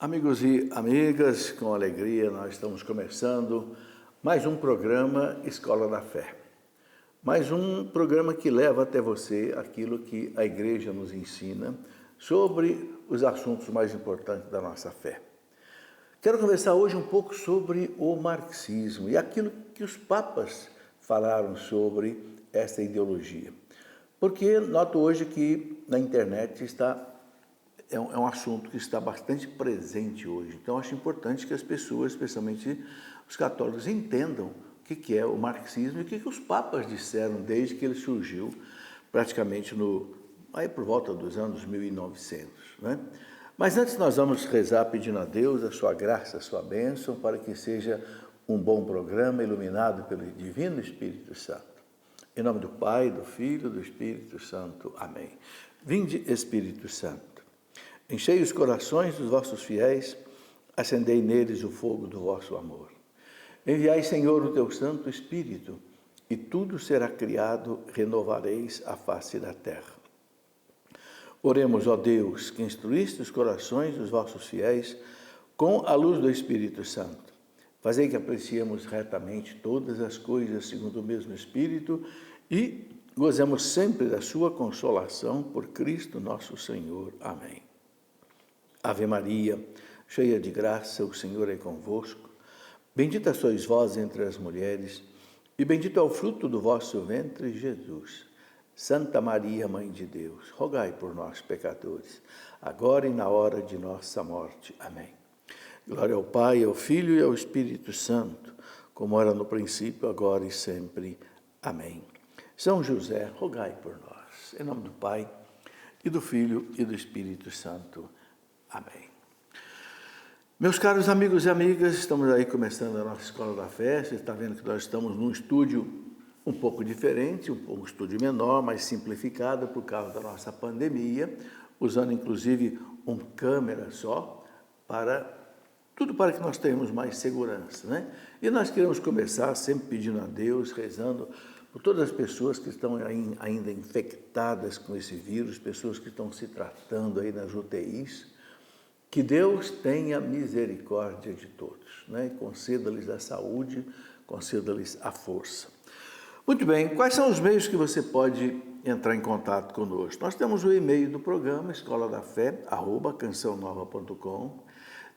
Amigos e amigas, com alegria nós estamos começando mais um programa Escola da Fé. Mais um programa que leva até você aquilo que a igreja nos ensina sobre os assuntos mais importantes da nossa fé. Quero conversar hoje um pouco sobre o marxismo e aquilo que os papas falaram sobre essa ideologia. Porque noto hoje que na internet é um assunto que está bastante presente hoje. Então, acho importante que as pessoas, especialmente os católicos, entendam o que é o marxismo e o que os papas disseram desde que ele surgiu, praticamente aí por volta dos anos 1900. Né? Mas antes nós vamos rezar pedindo a Deus a sua graça, a sua bênção, para que seja um bom programa iluminado pelo Divino Espírito Santo. Em nome do Pai, do Filho e do Espírito Santo. Amém. Vinde, Espírito Santo. Enchei os corações dos vossos fiéis, acendei neles o fogo do vosso amor. Enviai, Senhor, o teu Santo Espírito, e tudo será criado, renovareis a face da terra. Oremos, ó Deus, que instruíste os corações dos vossos fiéis com a luz do Espírito Santo. Fazei que apreciemos retamente todas as coisas segundo o mesmo Espírito e gozemos sempre da sua consolação por Cristo nosso Senhor. Amém. Ave Maria, cheia de graça, o Senhor é convosco. Bendita sois vós entre as mulheres, e bendito é o fruto do vosso ventre, Jesus. Santa Maria, Mãe de Deus, rogai por nós, pecadores, agora e na hora de nossa morte. Amém. Glória ao Pai, ao Filho e ao Espírito Santo, como era no princípio, agora e sempre. Amém. São José, rogai por nós. Em nome do Pai, e do Filho e do Espírito Santo. Amém. Meus caros amigos e amigas, estamos aí começando a nossa Escola da Fé. Você está vendo que nós estamos num estúdio um pouco diferente, um estúdio menor, mais simplificado por causa da nossa pandemia, usando inclusive uma câmera só, para que nós tenhamos mais segurança, né? E nós queremos começar sempre pedindo a Deus, rezando por todas as pessoas que estão ainda infectadas com esse vírus, pessoas que estão se tratando aí nas UTIs, que Deus tenha misericórdia de todos, né? E conceda-lhes a saúde, conceda-lhes a força. Muito bem, quais são os meios que você pode entrar em contato conosco? Nós temos o e-mail do programa, escoladafé@cançãonova.com.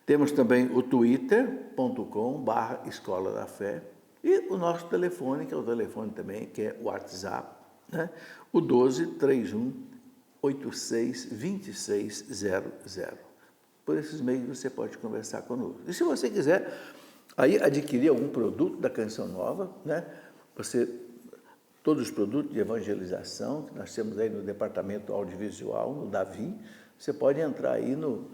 Temos também o twitter.com/Escola da Fé e o nosso telefone, que é o telefone também, que é o WhatsApp, né? O 12-31-86-2600. Por esses meios você pode conversar conosco. E se você quiser aí adquirir algum produto da Canção Nova, né? Todos os produtos de evangelização que nós temos aí no departamento audiovisual, no Davi, você pode entrar aí no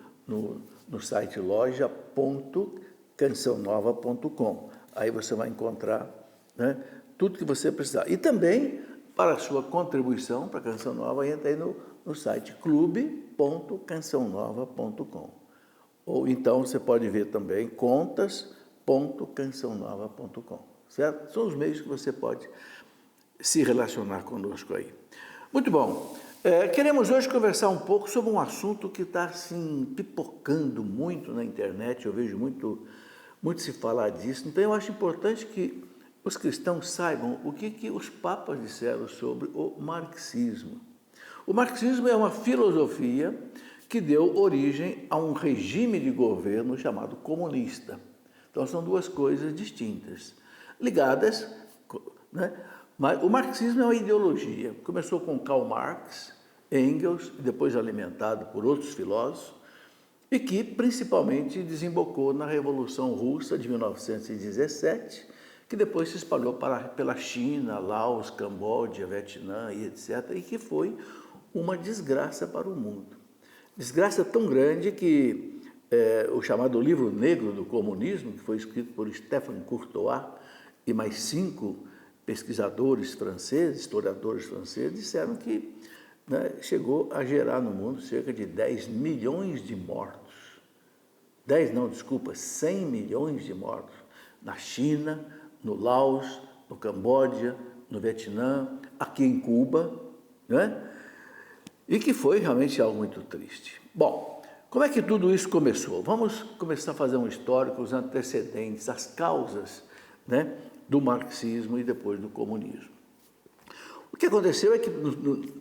site loja.cançãonova.com. Aí você vai encontrar, né, tudo que você precisar. E também, para a sua contribuição para a Canção Nova, entra aí no site clube.cançãonova.com. Ou então você pode ver também contas.cançãonova.com, certo? São os meios que você pode se relacionar conosco aí. Muito bom. Queremos hoje conversar um pouco sobre um assunto que está assim, pipocando muito na internet. Eu vejo muito se falar disso. Então, eu acho importante que os cristãos saibam o que os papas disseram sobre o marxismo. O marxismo é uma filosofia que deu origem a um regime de governo chamado comunista. Então, são duas coisas distintas, ligadas, né? Mas o marxismo é uma ideologia. Começou com Karl Marx, Engels, e depois alimentado por outros filósofos, e que principalmente desembocou na Revolução Russa de 1917, que depois se espalhou pela China, Laos, Camboja, Vietnã e etc., e que foi uma desgraça para o mundo. Desgraça tão grande que o chamado Livro Negro do Comunismo, que foi escrito por Stéphane Courtois e mais 5 pesquisadores franceses, historiadores franceses, disseram que, né, chegou a gerar no mundo cerca de 10 milhões de mortos. 100 milhões de mortos. Na China, no Laos, no Camboja, no Vietnã, aqui em Cuba, né? E que foi realmente algo muito triste. Bom, Como é que tudo isso começou? Vamos começar a fazer um histórico, os antecedentes, as causas, né, do marxismo e depois do comunismo. O que aconteceu é que,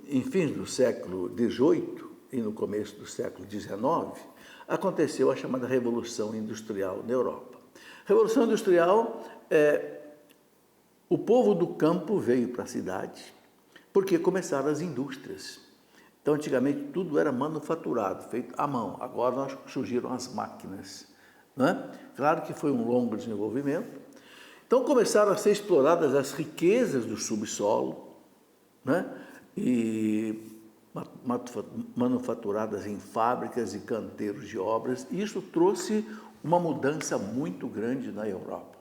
em fins do século XVIII e no começo do século XIX, aconteceu a chamada Revolução Industrial na Europa. Revolução Industrial, o povo do campo veio para a cidade, porque começaram as indústrias. Então, antigamente, tudo era manufaturado, feito à mão. Agora surgiram as máquinas, né? Claro que foi um longo desenvolvimento. Então, começaram a ser exploradas as riquezas do subsolo, né? E manufaturadas em fábricas e canteiros de obras. E isso trouxe uma mudança muito grande na Europa,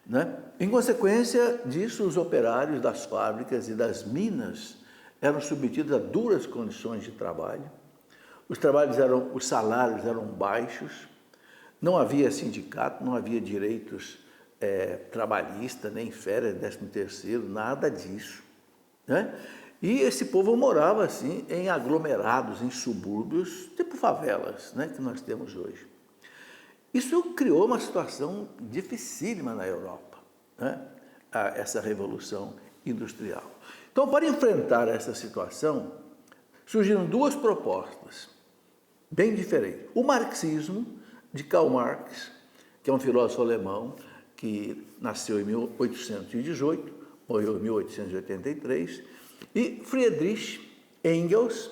né? Em consequência disso, os operários das fábricas e das minas eram submetidos a duras condições de trabalho, os salários eram baixos, não havia sindicato, não havia direitos trabalhistas, nem férias, 13º, nada disso, né? E esse povo morava assim em aglomerados, em subúrbios, tipo favelas, né, que nós temos hoje. Isso criou uma situação dificílima na Europa, né? Essa revolução industrial. Então, para enfrentar essa situação, surgiram duas propostas bem diferentes. O marxismo, de Karl Marx, que é um filósofo alemão que nasceu em 1818, morreu em 1883, e Friedrich Engels,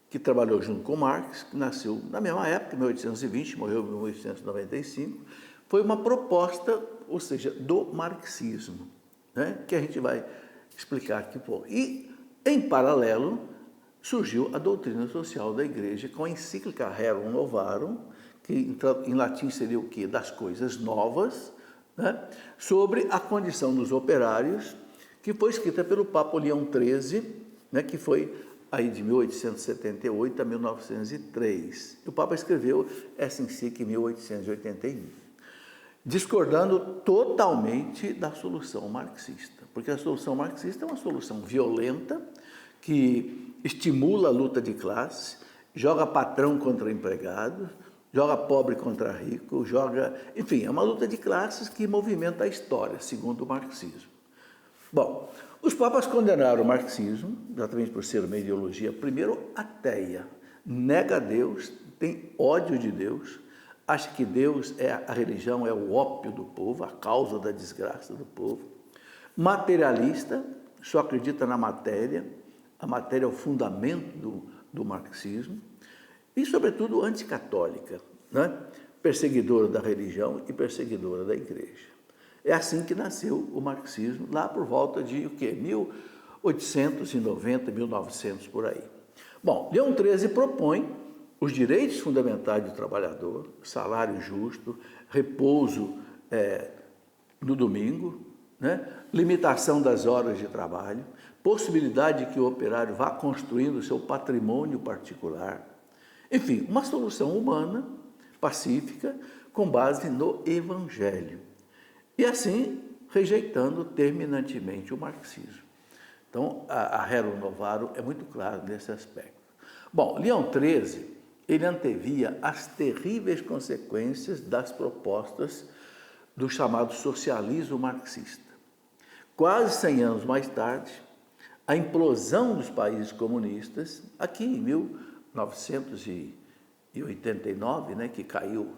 que trabalhou junto com Marx, que nasceu na mesma época, em 1820, morreu em 1895, foi uma proposta, ou seja, do marxismo, né, que a gente vai explicar aqui um pouco. E, em paralelo, surgiu a doutrina social da Igreja com a encíclica Rerum Novarum, que em latim seria o quê? Das coisas novas, né, sobre a condição dos operários, que foi escrita pelo Papa Leão XIII, né, que foi aí de 1878 a 1903. O Papa escreveu essa encíclica em 1881, discordando totalmente da solução marxista, porque a solução marxista é uma solução violenta, que estimula a luta de classe, joga patrão contra empregado, joga pobre contra rico, enfim, é uma luta de classes que movimenta a história, segundo o marxismo. Bom, os papas condenaram o marxismo, exatamente por ser uma ideologia, primeiro, ateia, nega Deus, tem ódio de Deus, acha que Deus a religião é o ópio do povo, a causa da desgraça do povo. Materialista, só acredita na matéria, a matéria é o fundamento do marxismo. E, sobretudo, anticatólica, né? Perseguidora da religião e perseguidora da igreja. É assim que nasceu o marxismo, lá por volta de o quê? 1890, 1900, por aí. Bom, Leão XIII propõe os direitos fundamentais do trabalhador, salário justo, repouso no domingo, né? Limitação das horas de trabalho, possibilidade de que o operário vá construindo o seu patrimônio particular. Enfim, uma solução humana, pacífica, com base no Evangelho. E assim, rejeitando terminantemente o marxismo. Então, a Rerum Novarum é muito clara nesse aspecto. Bom, Leão XIII, ele antevia as terríveis consequências das propostas do chamado socialismo marxista. Quase 100 anos mais tarde, a implosão dos países comunistas, aqui em 1989, né, que caiu,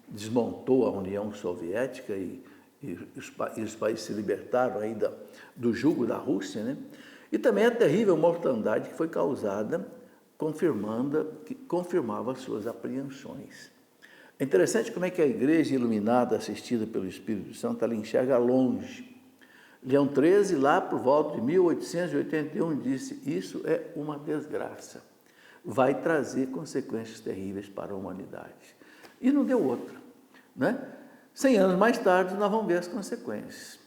desmontou a União Soviética e os países se libertaram ainda do jugo da Rússia, né? E também a terrível mortandade que foi causada, confirmava as suas apreensões. É interessante como é que a igreja iluminada, assistida pelo Espírito Santo, ela enxerga longe. Leão XIII, lá por volta de 1881, disse: isso é uma desgraça, vai trazer consequências terríveis para a humanidade. E não deu outra, né? 100 anos mais tarde, nós vamos ver as consequências,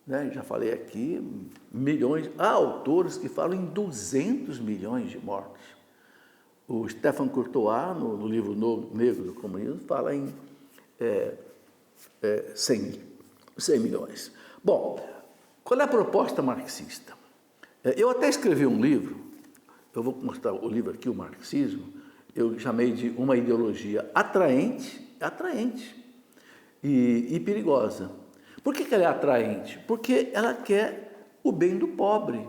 né? Já falei aqui, milhões, há autores que falam em 200 milhões de mortos. O Stefan Courtois, no livro Negro do Comunismo, fala em 100 milhões. Bom, qual é a proposta marxista? Eu até escrevi um livro, eu vou mostrar o livro aqui, o Marxismo, eu chamei de uma ideologia atraente e perigosa. Por que ela é atraente? Porque ela quer o bem do pobre,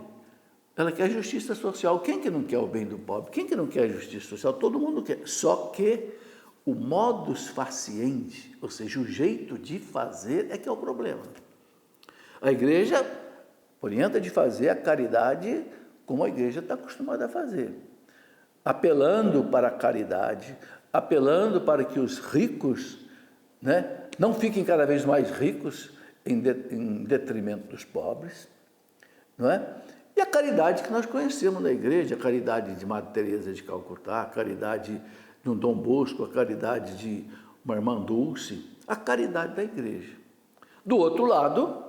ela quer justiça social. Quem que não quer o bem do pobre? Quem que não quer justiça social? Todo mundo quer, só que o modus faciente, ou seja, o jeito de fazer é que é o problema. A igreja orienta de fazer a caridade como a igreja está acostumada a fazer, apelando para a caridade, apelando para que os ricos, né, não fiquem cada vez mais ricos em detrimento dos pobres, não é? E a caridade que nós conhecemos na igreja, a caridade de Madre Teresa de Calcutá, a caridade de um Dom Bosco, a caridade de uma irmã Dulce, a caridade da igreja. Do outro lado,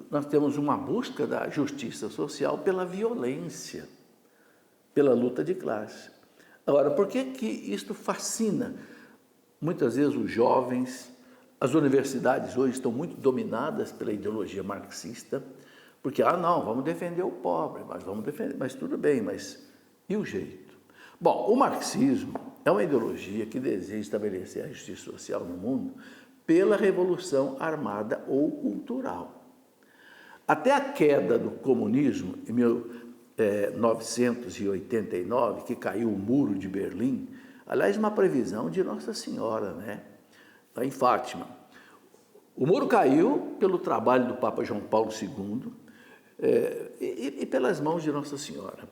nós temos uma busca da justiça social pela violência, pela luta de classe. Agora, por que isto fascina muitas vezes os jovens? As universidades hoje estão muito dominadas pela ideologia marxista, porque, não, vamos defender o pobre, mas tudo bem, mas e o jeito? Bom, o marxismo é uma ideologia que deseja estabelecer a justiça social no mundo pela revolução armada ou cultural. Até a queda do comunismo, em 1989, que caiu o Muro de Berlim, aliás, uma previsão de Nossa Senhora, né? Lá em Fátima. O muro caiu pelo trabalho do Papa João Paulo II e pelas mãos de Nossa Senhora.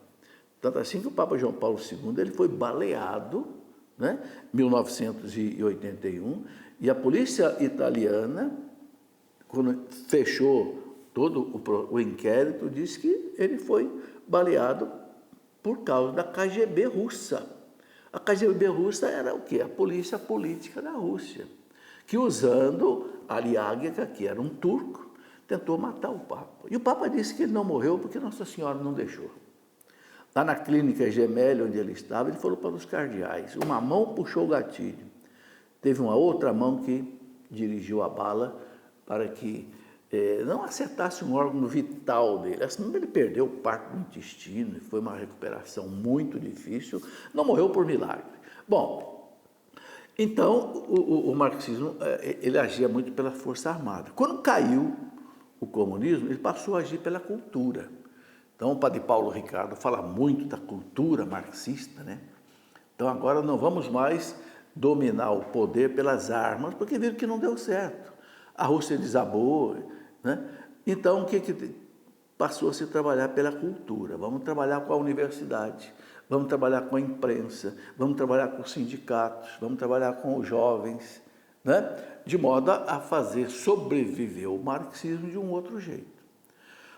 Tanto assim que o Papa João Paulo II ele foi baleado, né, em 1981, e a polícia italiana, quando fechou todo o inquérito, disse que ele foi baleado por causa da KGB russa. A KGB russa era o quê? A polícia política da Rússia, que usando Aliáguia, que era um turco, tentou matar o Papa. E o Papa disse que ele não morreu porque Nossa Senhora não deixou. Lá na clínica Gemelli, onde ele estava, ele falou para os cardeais, uma mão puxou o gatilho, teve uma outra mão que dirigiu a bala para que não acertasse um órgão vital dele. Assim, ele perdeu parte do intestino, foi uma recuperação muito difícil, não morreu por milagre. Bom, então o marxismo ele agia muito pela força armada. Quando caiu o comunismo, ele passou a agir pela cultura. Então, o padre Paulo Ricardo fala muito da cultura marxista, né? Então, agora não vamos mais dominar o poder pelas armas, porque viram que não deu certo. A Rússia desabou, né? Então, o que passou a se trabalhar pela cultura? Vamos trabalhar com a universidade, vamos trabalhar com a imprensa, vamos trabalhar com os sindicatos, vamos trabalhar com os jovens, né? De modo a fazer sobreviver o marxismo de um outro jeito.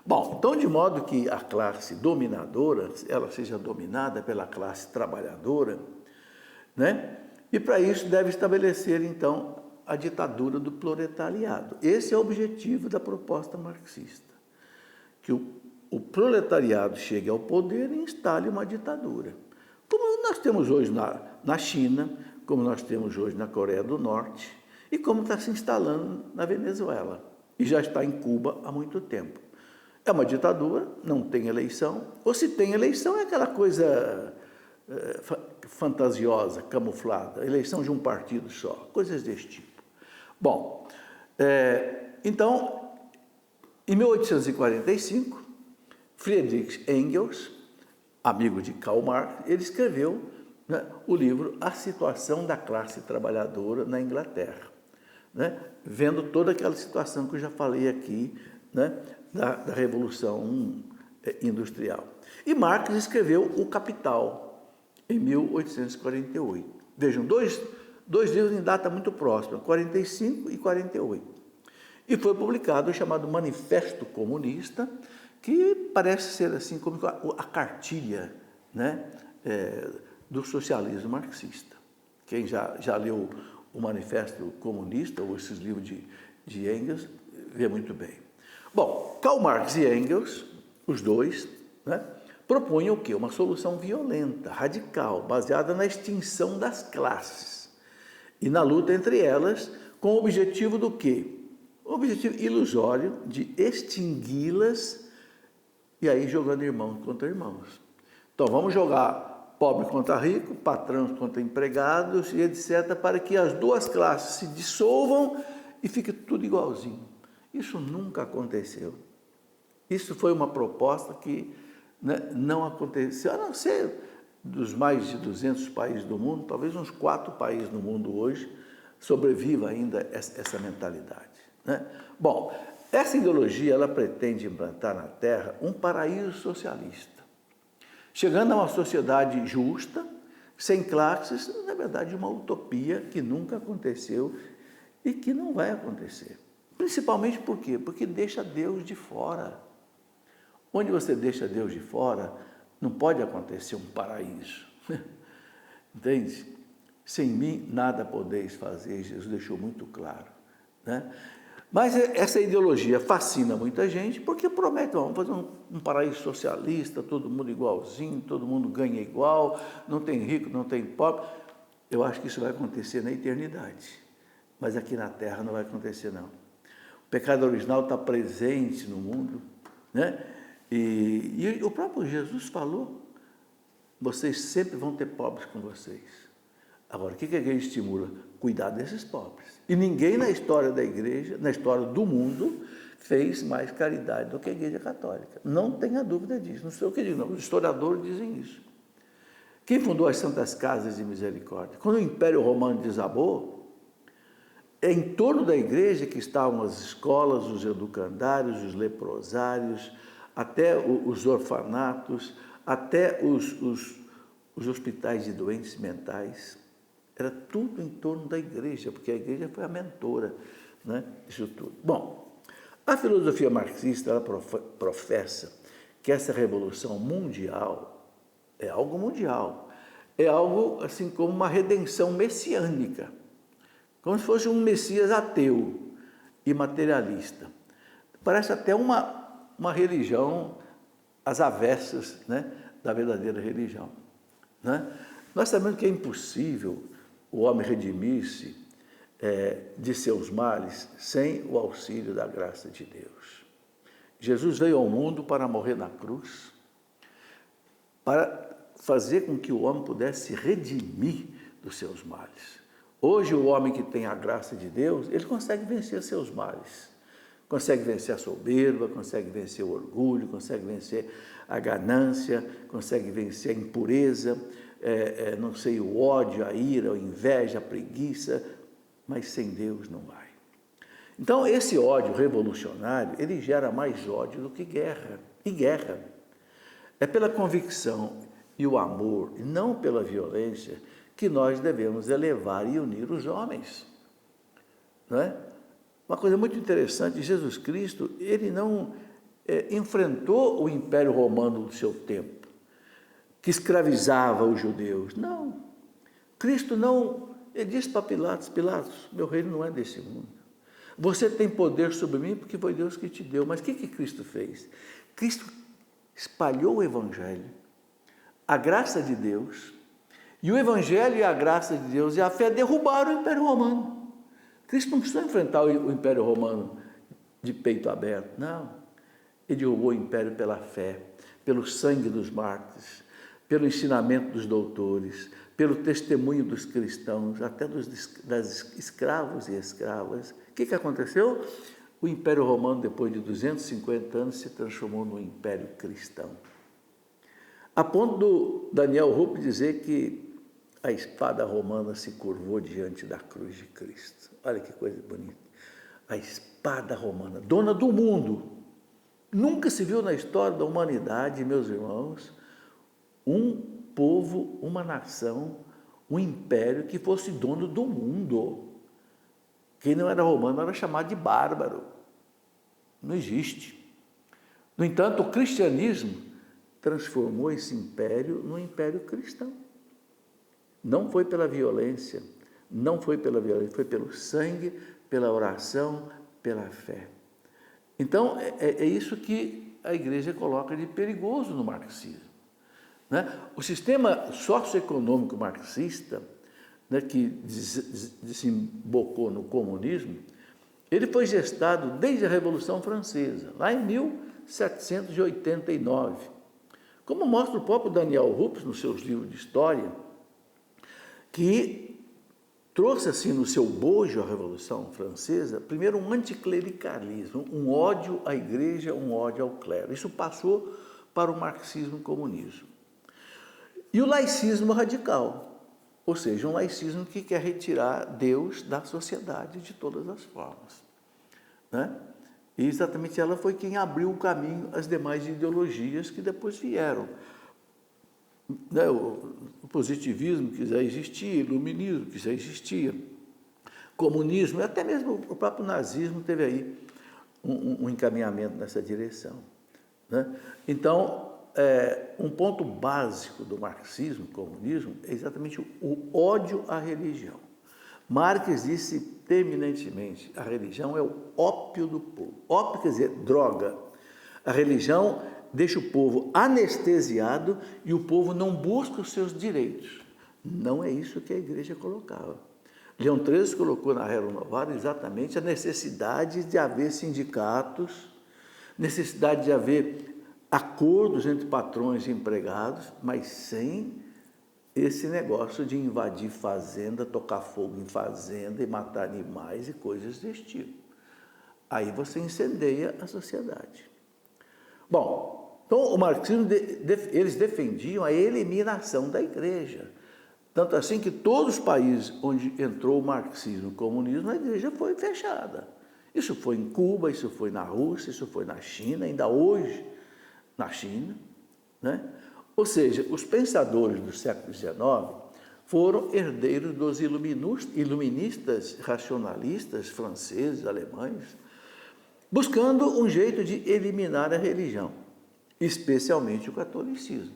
Bom, então, de modo que a classe dominadora, ela seja dominada pela classe trabalhadora, né? E para isso deve estabelecer, então, a ditadura do proletariado. Esse é o objetivo da proposta marxista, que o proletariado chegue ao poder e instale uma ditadura. Como nós temos hoje na China, como nós temos hoje na Coreia do Norte, e como está se instalando na Venezuela, e já está em Cuba há muito tempo. É uma ditadura, não tem eleição, ou se tem eleição é aquela coisa fantasiosa, camuflada, eleição de um partido só, coisas desse tipo. Bom, então, em 1845, Friedrich Engels, amigo de Karl Marx, ele escreveu, né, o livro A Situação da Classe Trabalhadora na Inglaterra, né, vendo toda aquela situação que eu já falei aqui, né, da Revolução Industrial. E Marx escreveu O Capital, em 1848. Vejam, dois livros em data muito próxima, 45 e 48. E foi publicado o chamado Manifesto Comunista, que parece ser assim como a cartilha, né, do socialismo marxista. Quem já leu o Manifesto Comunista, ou esses livros de Engels, vê muito bem. Bom, Karl Marx e Engels, os dois, né, propunham o quê? Uma solução violenta, radical, baseada na extinção das classes e na luta entre elas, com o objetivo do quê? O objetivo ilusório de extingui-las, e aí jogando irmãos contra irmãos. Então, vamos jogar pobre contra rico, patrões contra empregados e etc., para que as duas classes se dissolvam e fique tudo igualzinho. Isso nunca aconteceu. Isso foi uma proposta que, né, não aconteceu, a não ser dos mais de 200 países do mundo, talvez uns 4 países no mundo hoje sobreviva ainda essa mentalidade, né? Bom, essa ideologia ela pretende implantar na Terra um paraíso socialista, chegando a uma sociedade justa, sem classes, na verdade uma utopia que nunca aconteceu e que não vai acontecer. Principalmente por quê? Porque deixa Deus de fora. Onde você deixa Deus de fora, não pode acontecer um paraíso. Entende? Sem mim nada podeis fazer, Jesus deixou muito claro, né? Mas essa ideologia fascina muita gente porque promete, vamos fazer um paraíso socialista, todo mundo igualzinho, todo mundo ganha igual, não tem rico, não tem pobre. Eu acho que isso vai acontecer na eternidade, mas aqui na Terra não vai acontecer não. O pecado original está presente no mundo, né? E o próprio Jesus falou, vocês sempre vão ter pobres com vocês. Agora, o que a igreja estimula? Cuidar desses pobres. E ninguém na história da igreja, na história do mundo, fez mais caridade do que a igreja católica. Não tenha dúvida disso. Não sei o que digo, não. Os historiadores dizem isso. Quem fundou as Santas Casas de Misericórdia? Quando o Império Romano desabou, é em torno da igreja que estavam as escolas, os educandários, os leprosários, até os orfanatos, até os hospitais de doentes mentais. Era tudo em torno da igreja, porque a igreja foi a mentora, né, disso tudo. Bom, a filosofia marxista ela professa que essa revolução mundial é algo mundial, é algo assim como uma redenção messiânica, como se fosse um Messias ateu e materialista. Parece até uma religião às avessas, né, da verdadeira religião, né? Nós sabemos que é impossível o homem redimir-se de seus males sem o auxílio da graça de Deus. Jesus veio ao mundo para morrer na cruz, para fazer com que o homem pudesse se redimir dos seus males. Hoje o homem que tem a graça de Deus, ele consegue vencer seus males. Consegue vencer a soberba, consegue vencer o orgulho, consegue vencer a ganância, consegue vencer a impureza, não sei, o ódio, a ira, a inveja, a preguiça, mas sem Deus não vai. Então, esse ódio revolucionário, ele gera mais ódio do que guerra. E guerra é pela convicção e o amor, e não pela violência, que nós devemos elevar e unir os homens. Não é? Uma coisa muito interessante, Jesus Cristo, ele não enfrentou o Império Romano do seu tempo, que escravizava os judeus. Não. Cristo não, ele disse para Pilatos, meu reino não é desse mundo. Você tem poder sobre mim porque foi Deus que te deu. Mas o que Cristo fez? Cristo espalhou o Evangelho, a graça de Deus, e o Evangelho e a graça de Deus e a fé derrubaram o Império Romano. Cristo não precisou enfrentar o Império Romano de peito aberto, não. Ele derrubou o Império pela fé, pelo sangue dos mártires, pelo ensinamento dos doutores, pelo testemunho dos cristãos, até das escravos e escravas. O que aconteceu? O Império Romano, depois de 250 anos, se transformou num Império cristão. A ponto do Daniel Rupp dizer que a espada romana se curvou diante da cruz de Cristo. Olha que coisa bonita. A espada romana, dona do mundo. Nunca se viu na história da humanidade, meus irmãos, um povo, uma nação, um império que fosse dono do mundo. Quem não era romano era chamado de bárbaro. Não existe. No entanto, o cristianismo transformou esse império num império cristão. Não foi pela violência, foi pelo sangue, pela oração, pela fé. Então, é isso que a igreja coloca de perigoso no marxismo, né? O sistema socioeconômico marxista, né, que desembocou no comunismo, ele foi gestado desde a Revolução Francesa, lá em 1789, Como mostra o próprio Daniel Ruppes nos seus livros de história, que trouxe assim no seu bojo a Revolução Francesa, primeiro um anticlericalismo, um ódio à igreja, um ódio ao clero. Isso passou para o marxismo e comunismo. E o laicismo radical, ou seja, um laicismo que quer retirar Deus da sociedade de todas as formas, né? E exatamente ela foi quem abriu o caminho às demais ideologias que depois vieram. Né? O positivismo que já existia, o iluminismo que já existia, comunismo, até mesmo o próprio nazismo teve aí um encaminhamento nessa direção, né? Então, um ponto básico do marxismo, comunismo, é exatamente o ódio à religião. Marx disse terminantemente, a religião é o ópio do povo. Ópio quer dizer droga. A religião deixa o povo anestesiado e o povo não busca os seus direitos. Não é isso que a igreja colocava. Leão XIII colocou na Rerum Novarum exatamente a necessidade de haver sindicatos, necessidade de haver acordos entre patrões e empregados, mas sem esse negócio de invadir fazenda, tocar fogo em fazenda e matar animais e coisas desse tipo. Aí você incendeia a sociedade. Bom, então o marxismo, eles defendiam a eliminação da igreja. Tanto assim que todos os países onde entrou o marxismo e o comunismo, a igreja foi fechada. Isso foi em Cuba, isso foi na Rússia, isso foi na China, ainda hoje na China, né? Ou seja, os pensadores do século XIX foram herdeiros dos iluministas racionalistas franceses, alemães, buscando um jeito de eliminar a religião, especialmente o catolicismo,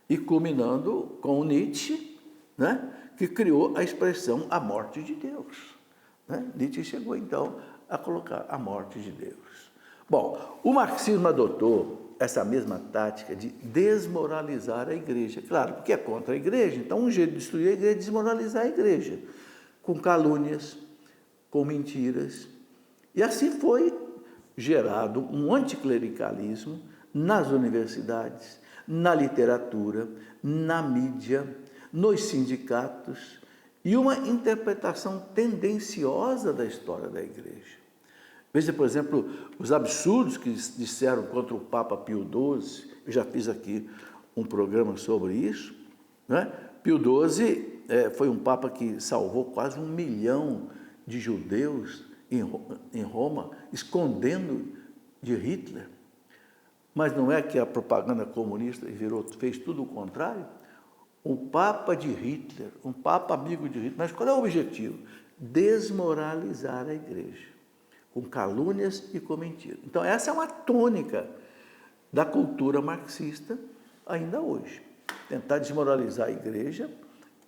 e culminando com Nietzsche, né, que criou a expressão a morte de Deus, né? Nietzsche chegou então a colocar a morte de Deus. Bom, o marxismo adotou essa mesma tática de desmoralizar a igreja. Claro, porque é contra a igreja, então um jeito de destruir a igreja é desmoralizar a igreja, com calúnias, com mentiras. E assim foi gerado um anticlericalismo nas universidades, na literatura, na mídia, nos sindicatos, e uma interpretação tendenciosa da história da igreja. Veja, por exemplo, os absurdos que disseram contra o Papa Pio XII, eu já fiz aqui um programa sobre isso, né? Pio XII foi um Papa que salvou quase 1 milhão de judeus em Roma, escondendo de Hitler. Mas não é que a propaganda comunista fez tudo o contrário? O Papa de Hitler, um Papa amigo de Hitler, mas qual é o objetivo? Desmoralizar a igreja, com calúnias e com mentiras. Então, essa é uma tônica da cultura marxista ainda hoje. Tentar desmoralizar a igreja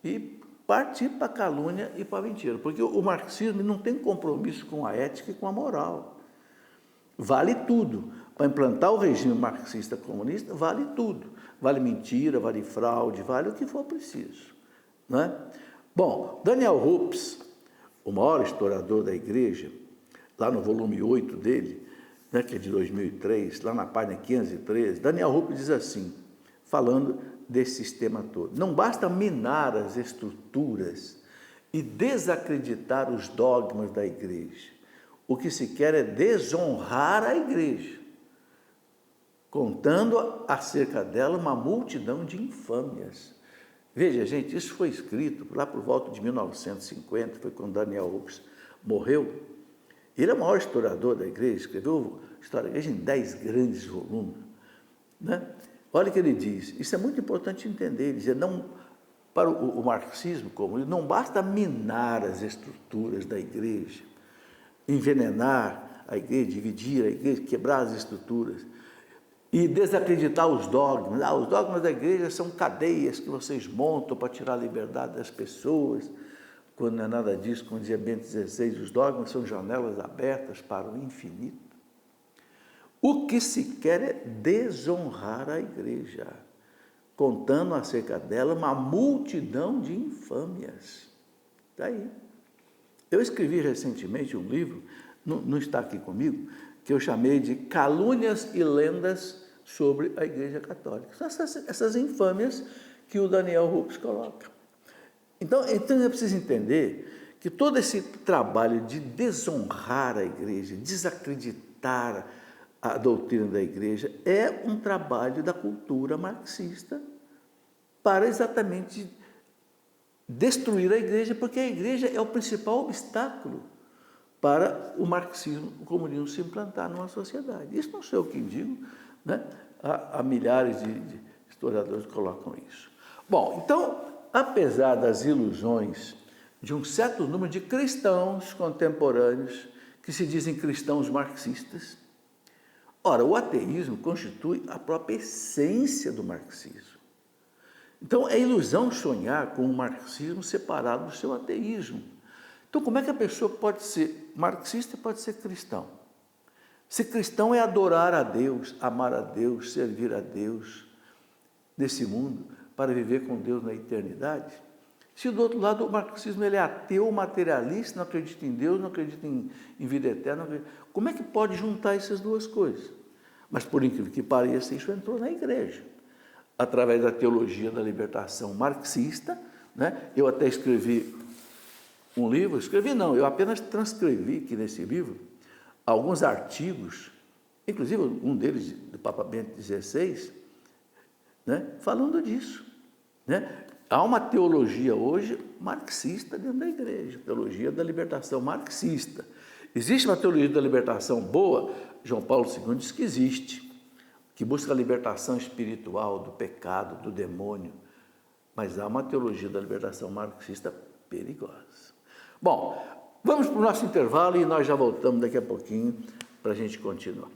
e partir para a calúnia e para a mentira. Porque o marxismo não tem compromisso com a ética e com a moral. Vale tudo. Para implantar o regime marxista comunista, vale tudo. Vale mentira, vale fraude, vale o que for preciso, não é? Bom, Daniel Ruppes, o maior historiador da igreja, lá no volume 8 dele, né, que é de 2003, lá na página 513, Daniel Ruppes diz assim, falando desse sistema todo: não basta minar as estruturas e desacreditar os dogmas da igreja. O que se quer é desonrar a igreja, contando acerca dela uma multidão de infâmias. Veja, gente, isso foi escrito lá por volta de 1950, foi quando Daniel Ruppes morreu. Ele é o maior historiador da igreja, escreveu a história da igreja em 10 grandes volumes, né? Olha o que ele diz, isso é muito importante entender, ele diz, não, para o marxismo comunista, não basta minar as estruturas da igreja, envenenar a igreja, dividir a igreja, quebrar as estruturas e desacreditar os dogmas. Os dogmas da igreja são cadeias que vocês montam para tirar a liberdade das pessoas, quando não é nada disso, como dizia Bento XVI, os dogmas são janelas abertas para o infinito. O que se quer é desonrar a igreja, contando acerca dela uma multidão de infâmias. Está aí. Eu escrevi recentemente um livro, não está aqui comigo, que eu chamei de Calúnias e Lendas sobre a Igreja Católica. São essas infâmias que o Daniel Hooks coloca. Então é preciso entender que todo esse trabalho de desonrar a Igreja, desacreditar a doutrina da Igreja, é um trabalho da cultura marxista para exatamente destruir a Igreja, porque a Igreja é o principal obstáculo para o marxismo, o comunismo se implantar numa sociedade. Isso não sou eu quem digo, né? Há milhares de historiadores que colocam isso. Bom, então, apesar das ilusões de um certo número de cristãos contemporâneos que se dizem cristãos marxistas, ora, o ateísmo constitui a própria essência do marxismo. Então, é ilusão sonhar com o marxismo separado do seu ateísmo. Então, como é que a pessoa pode ser marxista e pode ser cristão? Ser cristão é adorar a Deus, amar a Deus, servir a Deus nesse mundo para viver com Deus na eternidade. Se do outro lado o marxismo ele é ateu, materialista, não acredita em Deus, não acredita em vida eterna, como é que pode juntar essas duas coisas? Mas por incrível que pareça, isso entrou na igreja, através da teologia da libertação marxista, né? Eu até escrevi um livro, eu apenas transcrevi aqui nesse livro alguns artigos, inclusive um deles do Papa Bento XVI, né, falando disso. Né? Há uma teologia hoje marxista dentro da igreja, teologia da libertação marxista. Existe uma teologia da libertação boa? João Paulo II diz que existe, que busca a libertação espiritual do pecado, do demônio, mas há uma teologia da libertação marxista perigosa. Bom, vamos para o nosso intervalo e nós já voltamos daqui a pouquinho para a gente continuar.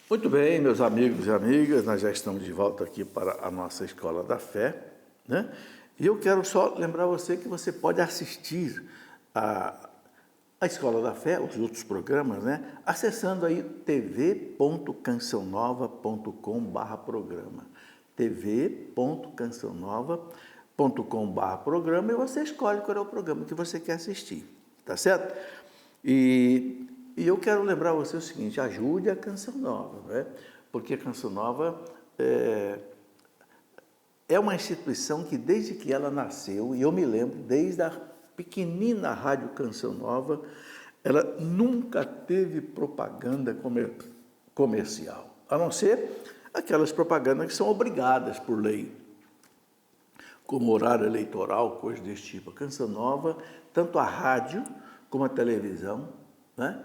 Muito bem, meus amigos e amigas, nós já estamos de volta aqui para a nossa Escola da Fé, né? E eu quero só lembrar você que você pode assistir a Escola da Fé, os outros programas, né? Acessando aí tv.cançãonova.com/programa, tv.cançãonova.com/programa, e você escolhe qual é o programa que você quer assistir, tá certo? E eu quero lembrar você o seguinte: ajude a Canção Nova, né? Porque a Canção Nova é uma instituição que desde que ela nasceu, e eu me lembro, desde a pequenina Rádio Canção Nova, ela nunca teve propaganda comercial, a não ser aquelas propagandas que são obrigadas por lei, como horário eleitoral, coisas desse tipo. A Canção Nova, tanto a rádio como a televisão, né,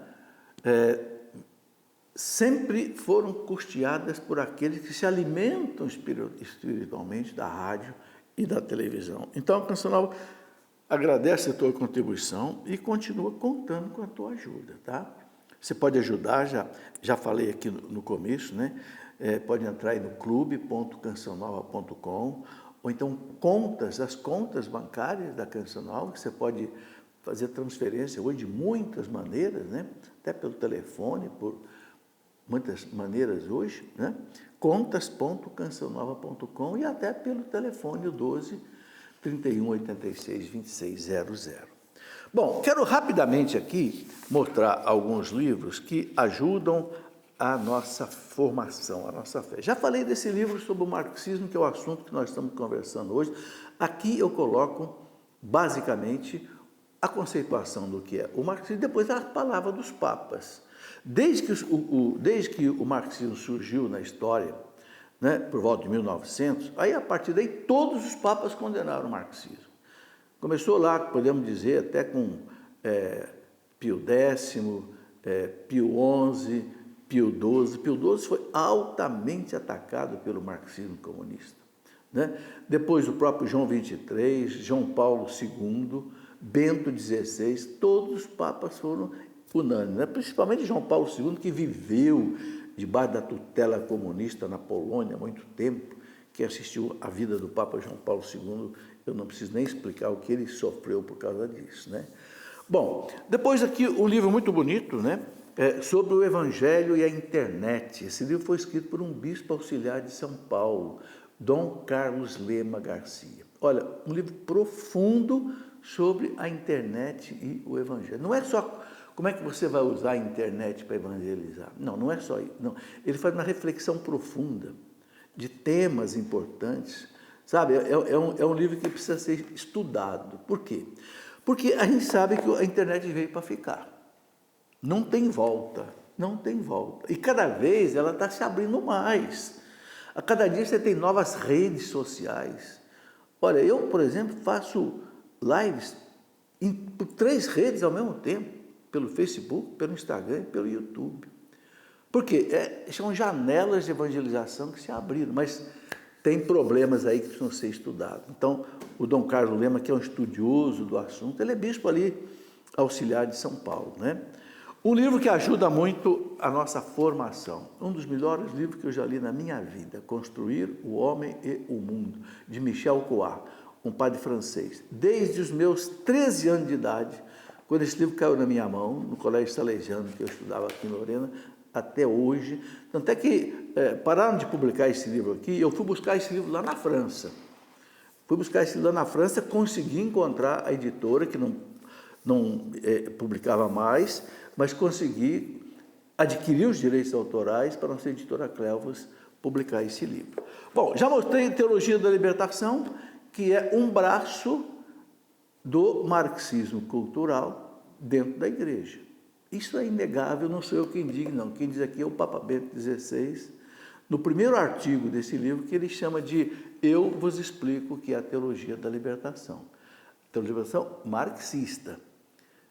sempre foram custeadas por aqueles que se alimentam espiritualmente da rádio e da televisão. Então, a Canção Nova agradece a tua contribuição e continua contando com a tua ajuda, tá? Você pode ajudar, já falei aqui no começo, né? Pode entrar aí no clube.cançãonova.com, ou então as contas bancárias da Canção Nova, que você pode fazer transferência hoje de muitas maneiras, né? Até pelo telefone, por muitas maneiras hoje, né? contas.cançãonova.com e até pelo telefone, o 12 31 86 26 00. Bom, quero rapidamente aqui mostrar alguns livros que ajudam a nossa formação, a nossa fé. Já falei desse livro sobre o marxismo, que é o assunto que nós estamos conversando hoje. Aqui eu coloco, basicamente, a conceituação do que é o marxismo e depois a palavra dos papas. Desde que o marxismo surgiu na história, né, por volta de 1900, aí a partir daí todos os papas condenaram o marxismo. Começou lá, podemos dizer, até com Pio X, Pio XI, Pio XII. Pio XII foi altamente atacado pelo marxismo comunista, né? Depois o próprio João XXIII, João Paulo II, Bento XVI, todos os papas foram unânimes, né? Principalmente João Paulo II, que viveu debaixo da tutela comunista na Polônia há muito tempo. Quem assistiu à vida do Papa João Paulo II, eu não preciso nem explicar o que ele sofreu por causa disso, né? Bom, depois aqui um livro muito bonito, né? Sobre o Evangelho e a internet. Esse livro foi escrito por um bispo auxiliar de São Paulo, Dom Carlos Lema Garcia. Olha, um livro profundo sobre a internet e o Evangelho. Não é só Como é que você vai usar a internet para evangelizar? Não, não é só isso. Não. Ele faz uma reflexão profunda de temas importantes, sabe? É um livro que precisa ser estudado. Por quê? Porque a gente sabe que a internet veio para ficar. Não tem volta, não tem volta. E cada vez ela está se abrindo mais. A cada dia você tem novas redes sociais. Olha, eu, por exemplo, faço lives por 3 redes ao mesmo tempo. Pelo Facebook, pelo Instagram e pelo YouTube. Por quê? São janelas de evangelização que se abriram, mas tem problemas aí que precisam ser estudados. Então, o Dom Carlos Lema, que é um estudioso do assunto, ele é bispo ali, auxiliar de São Paulo, né? Um livro que ajuda muito a nossa formação, um dos melhores livros que eu já li na minha vida, Construir o Homem e o Mundo, de Michel Coat, um padre francês. Desde os meus 13 anos de idade, quando esse livro caiu na minha mão, no Colégio Salesiano, que eu estudava aqui em Lorena, até hoje. Tanto é que pararam de publicar esse livro aqui, eu fui buscar esse livro lá na França. Fui buscar esse livro lá na França, consegui encontrar a editora, que não publicava mais, mas consegui adquirir os direitos autorais para a nossa editora Clevos publicar esse livro. Bom, já mostrei Teologia da Libertação, que é um braço do marxismo cultural dentro da igreja. Isso é inegável, não sou eu quem digo, não. Quem diz aqui é o Papa Bento XVI, no primeiro artigo desse livro, que ele chama de Eu vos explico o que é a teologia da libertação. Teologia da libertação marxista.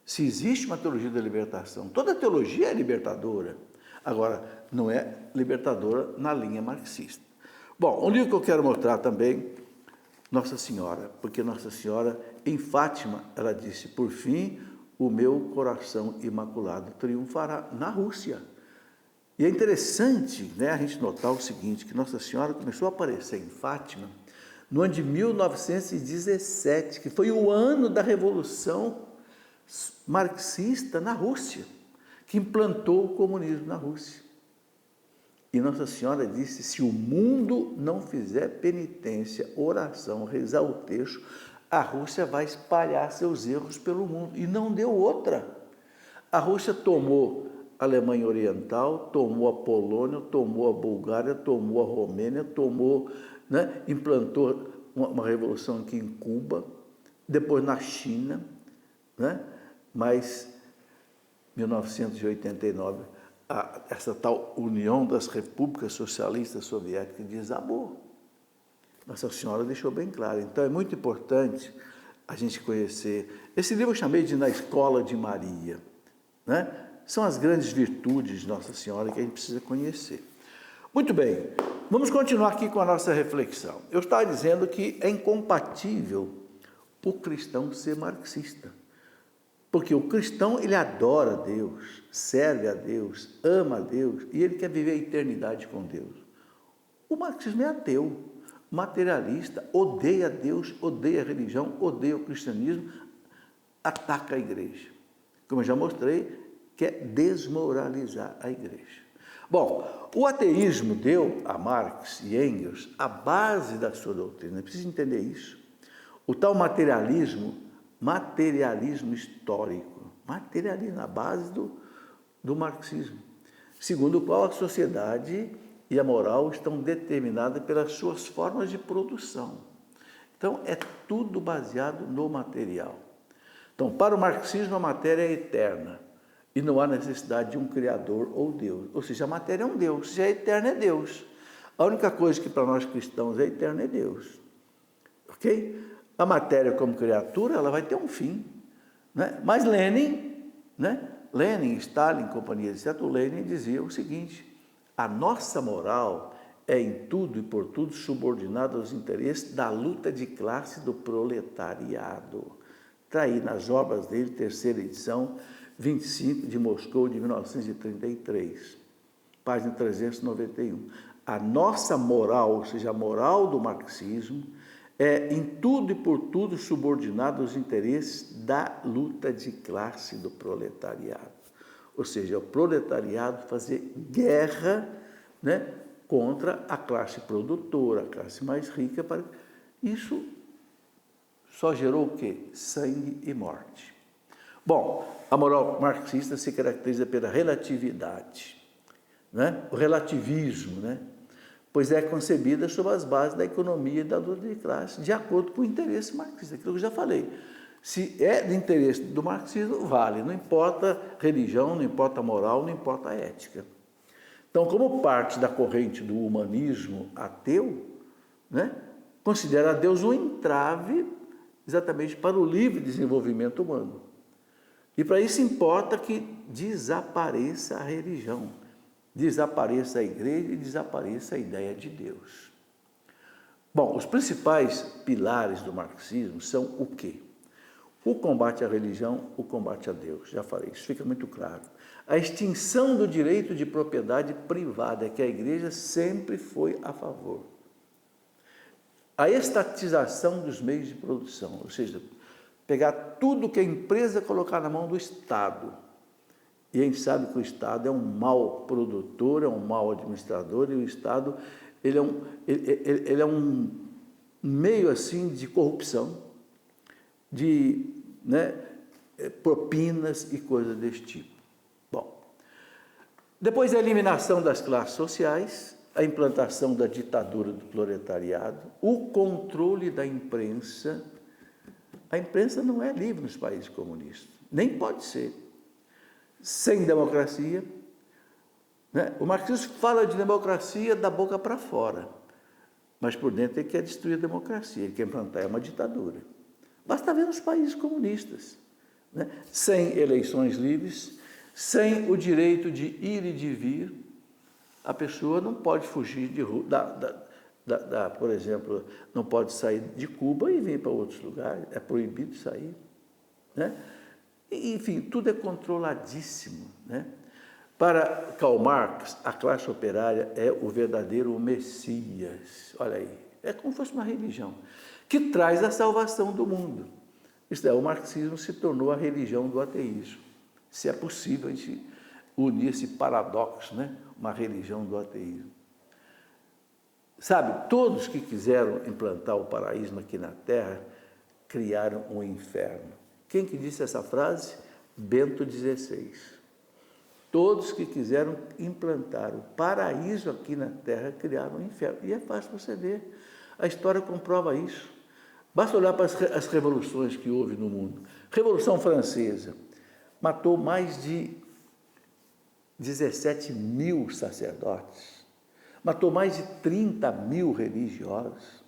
Se existe uma teologia da libertação, toda teologia é libertadora. Agora, não é libertadora na linha marxista. Bom, um livro que eu quero mostrar também, Nossa Senhora, porque Nossa Senhora, em Fátima, ela disse, por fim, o meu coração imaculado triunfará na Rússia. E é interessante, né, a gente notar o seguinte, que Nossa Senhora começou a aparecer em Fátima no ano de 1917, que foi o ano da Revolução marxista na Rússia, que implantou o comunismo na Rússia. E Nossa Senhora disse, se o mundo não fizer penitência, oração, rezar o texto, a Rússia vai espalhar seus erros pelo mundo. E não deu outra. A Rússia tomou a Alemanha Oriental, tomou a Polônia, tomou a Bulgária, tomou a Romênia, tomou, né, implantou uma revolução aqui em Cuba, depois na China, né, mas 1989, essa tal União das Repúblicas Socialistas Soviéticas desabou. Nossa Senhora deixou bem claro. Então, é muito importante a gente conhecer. Esse livro eu chamei de Na Escola de Maria, né? São as grandes virtudes de Nossa Senhora que a gente precisa conhecer. Muito bem, vamos continuar aqui com a nossa reflexão. Eu estava dizendo que é incompatível o cristão ser marxista. Porque o cristão, ele adora a Deus, serve a Deus, ama a Deus e ele quer viver a eternidade com Deus. O marxismo é ateu, materialista, odeia Deus, odeia a religião, odeia o cristianismo, ataca a igreja. Como eu já mostrei, quer desmoralizar a igreja. Bom, o ateísmo deu a Marx e Engels a base da sua doutrina, precisa entender isso. O tal materialismo histórico, materialismo, a base do marxismo, segundo o qual a sociedade e a moral estão determinadas pelas suas formas de produção. Então, é tudo baseado no material. Então, para o marxismo, a matéria é eterna e não há necessidade de um Criador ou Deus. Ou seja, a matéria é um Deus, se é eterna é Deus. A única coisa que para nós cristãos é eterna é Deus. Ok? A matéria como criatura, ela vai ter um fim. Né? Mas Lenin, Stalin, companhia, etc., o Lenin dizia o seguinte, a nossa moral é em tudo e por tudo subordinada aos interesses da luta de classe do proletariado. Está aí nas obras dele, terceira edição, 25 de Moscou, de 1933, página 391. A nossa moral, ou seja, a moral do marxismo, é em tudo e por tudo subordinado aos interesses da luta de classe do proletariado. Ou seja, o proletariado fazer guerra, né, contra a classe produtora, a classe mais rica. Isso só gerou o quê? Sangue e morte. Bom, a moral marxista se caracteriza pela relatividade, né? O relativismo, né? Pois é concebida sob as bases da economia e da luta de classe, de acordo com o interesse marxista, aquilo que eu já falei. Se é de interesse do marxismo, vale, não importa religião, não importa moral, não importa ética. Então, como parte da corrente do humanismo ateu, né, considera Deus um entrave exatamente para o livre desenvolvimento humano. E para isso importa que desapareça a religião, desapareça a igreja e desapareça a ideia de Deus. Bom, os principais pilares do marxismo são o quê? O combate à religião, o combate a Deus, já falei, isso fica muito claro. A extinção do direito de propriedade privada, que a igreja sempre foi a favor. A estatização dos meios de produção, ou seja, pegar tudo que a empresa colocar na mão do Estado. E a gente sabe que o Estado é um mau produtor, é um mau administrador, e o Estado ele é um meio assim de corrupção, de propinas e coisas desse tipo. Bom, depois da eliminação das classes sociais, a implantação da ditadura do proletariado, o controle da imprensa. A imprensa não é livre nos países comunistas, nem pode ser. Sem democracia, né? O marxismo fala de democracia da boca para fora, mas por dentro ele quer destruir a democracia, ele quer implantar uma ditadura. Basta ver nos países comunistas, né? Sem eleições livres, sem o direito de ir e de vir, a pessoa não pode fugir por exemplo, não pode sair de Cuba e vir para outros lugares, é proibido sair, né? Enfim, tudo é controladíssimo, né? Para Karl Marx, a classe operária é o verdadeiro Messias, olha aí, é como se fosse uma religião, que traz a salvação do mundo. Isto é, o marxismo se tornou a religião do ateísmo, se é possível a gente unir esse paradoxo, né? Uma religião do ateísmo. Sabe, todos que quiseram implantar o paraíso aqui na Terra, criaram um inferno. Quem que disse essa frase? Bento XVI. Todos que quiseram implantar o paraíso aqui na Terra, criaram um inferno. E é fácil você ver. A história comprova isso. Basta olhar para as revoluções que houve no mundo. Revolução Francesa matou mais de 17 mil sacerdotes. Matou mais de 30 mil religiosos.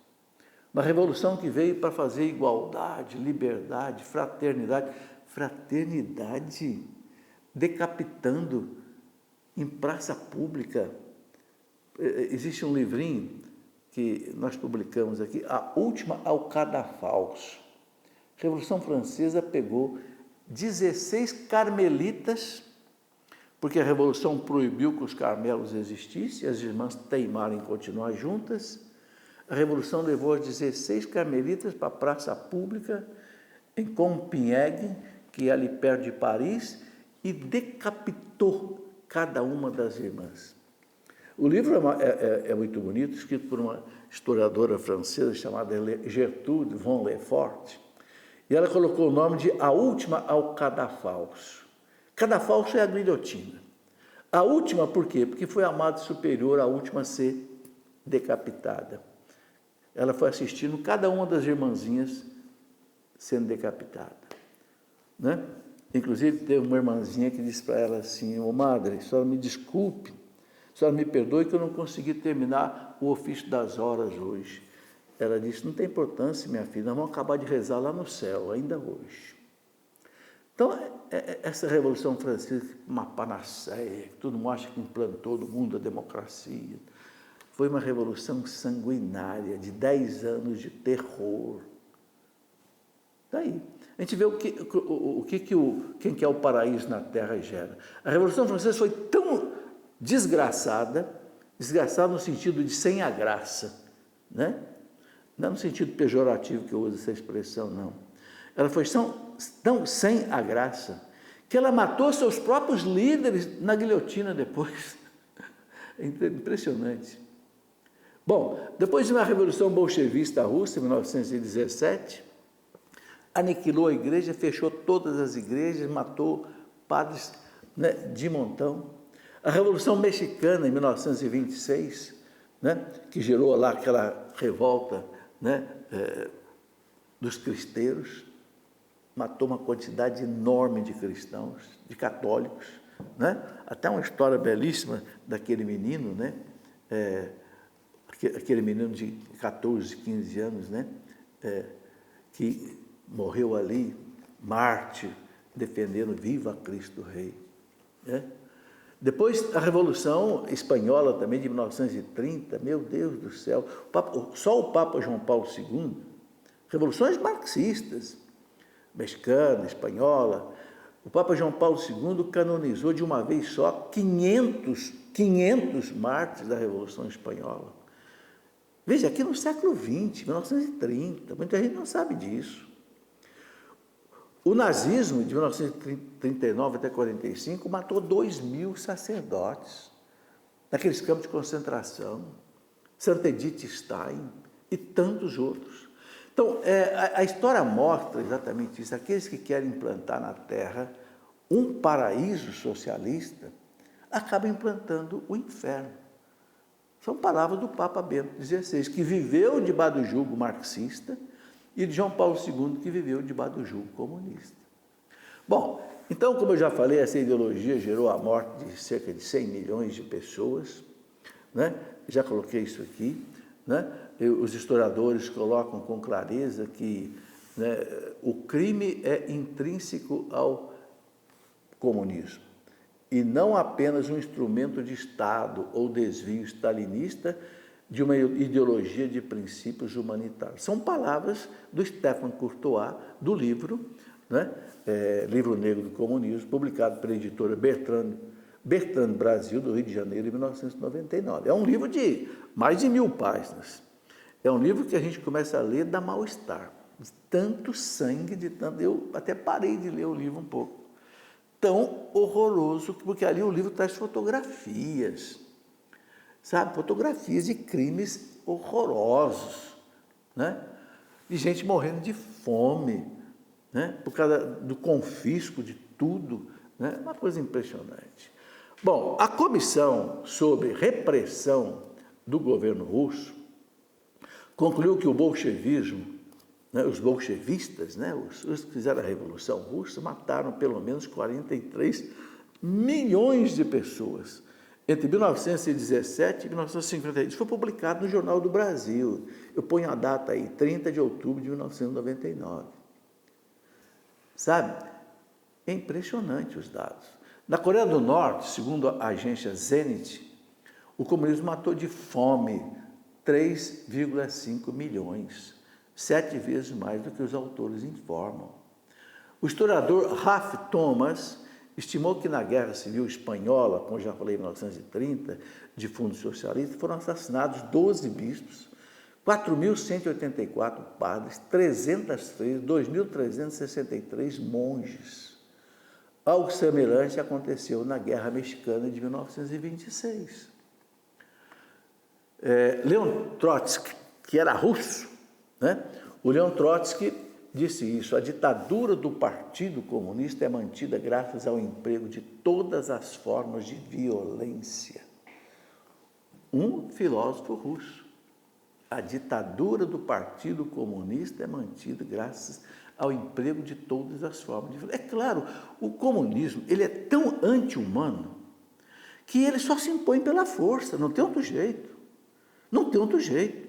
Uma revolução que veio para fazer igualdade, liberdade, fraternidade. Fraternidade decapitando em praça pública. Existe um livrinho que nós publicamos aqui, A Última ao Cadafalso. A Revolução Francesa pegou 16 carmelitas, porque a Revolução proibiu que os carmelos existissem, as irmãs teimaram em continuar juntas. A Revolução levou as 16 carmelitas para a praça pública, em Compiègne, que é ali perto de Paris, e decapitou cada uma das irmãs. O livro é muito bonito, escrito por uma historiadora francesa chamada Gertrude von Lefort, e ela colocou o nome de A Última ao Cadafalso. Cadafalso é a guilhotina. A última por quê? Porque foi a madre superior, a última a ser decapitada. Ela foi assistindo cada uma das irmãzinhas sendo decapitada, né? Inclusive, teve uma irmãzinha que disse para ela assim: ô madre, a senhora me desculpe, a senhora me perdoe que eu não consegui terminar o ofício das horas hoje. Ela disse: não tem importância, minha filha, nós vamos acabar de rezar lá no céu, ainda hoje. Então, essa Revolução Francesa, uma panaceia, que todo mundo acha que implantou no mundo a democracia, foi uma revolução sanguinária, de 10 anos de terror. Daí, a gente vê quem quer o paraíso na Terra gera. A Revolução Francesa foi tão desgraçada no sentido de sem a graça, né? Não no sentido pejorativo que eu uso essa expressão, não. Ela foi tão sem a graça que ela matou seus próprios líderes na guilhotina depois. É impressionante. Bom, depois de uma revolução bolchevista russa, em 1917, aniquilou a igreja, fechou todas as igrejas, matou padres, né, de montão. A Revolução Mexicana, em 1926, né, que gerou lá aquela revolta, né, dos cristeiros, matou uma quantidade enorme de cristãos, de católicos, né? Até uma história belíssima daquele menino, né? Aquele menino de 14, 15 anos, né? Que morreu ali, mártir, defendendo Viva Cristo Rei, né? Depois, a Revolução Espanhola também, de 1930, meu Deus do céu, só o Papa João Paulo II, revoluções marxistas, mexicana, espanhola, o Papa João Paulo II canonizou de uma vez só 500 mártires da Revolução Espanhola. Veja, aqui no século XX, 1930, muita gente não sabe disso. O nazismo, de 1939 até 1945, matou 2.000 sacerdotes naqueles campos de concentração, Santa Edith Stein e tantos outros. Então, a história mostra exatamente isso. Aqueles que querem implantar na Terra um paraíso socialista, acabam implantando o inferno. São palavras do Papa Bento XVI, que viveu debaixo do jugo marxista, e de João Paulo II, que viveu debaixo do jugo comunista. Bom, então, como eu já falei, essa ideologia gerou a morte de cerca de 100 milhões de pessoas, né? Já coloquei isso aqui, né? Os historiadores colocam com clareza que, né, o crime é intrínseco ao comunismo e não apenas um instrumento de Estado ou desvio stalinista de uma ideologia de princípios humanitários. São palavras do Stefan Courtois, do livro, né, Livro Negro do Comunismo, publicado pela editora Bertrand Brasil, do Rio de Janeiro, em 1999. É um livro de mais de 1000 páginas. É um livro que a gente começa a ler, dá mal-estar, de tanto sangue, de tanto... Eu até parei de ler o livro um pouco. Tão horroroso, porque ali o livro traz fotografias, sabe? Fotografias de crimes horrorosos, né? De gente morrendo de fome, né? Por causa do confisco de tudo, né? Uma coisa impressionante. Bom, a comissão sobre repressão do governo russo concluiu que o bolchevismo, né, os bolchevistas, né, os que fizeram a Revolução Russa, mataram pelo menos 43 milhões de pessoas entre 1917 e 1950. Isso foi publicado no Jornal do Brasil. Eu ponho a data aí, 30 de outubro de 1999. Sabe? É impressionante os dados. Na Coreia do Norte, segundo a agência Zenit, o comunismo matou de fome 3,5 milhões, 7 vezes mais do que os autores informam. O historiador Ralph Thomas estimou que na Guerra Civil Espanhola, como já falei em 1930, de fundo socialista, foram assassinados 12 bispos, 4.184 padres, 300 freiras, 2.363 monges. Algo semelhante aconteceu na Guerra Mexicana de 1926. Leon Trotsky, que era russo, né? O Leon Trotsky disse isso: a ditadura do Partido Comunista é mantida graças ao emprego de todas as formas de violência. Um filósofo russo. A ditadura do Partido Comunista é mantida graças ao emprego de todas as formas de violência. É claro, o comunismo ele é tão anti-humano que ele só se impõe pela força, não tem outro jeito. Não tem outro jeito.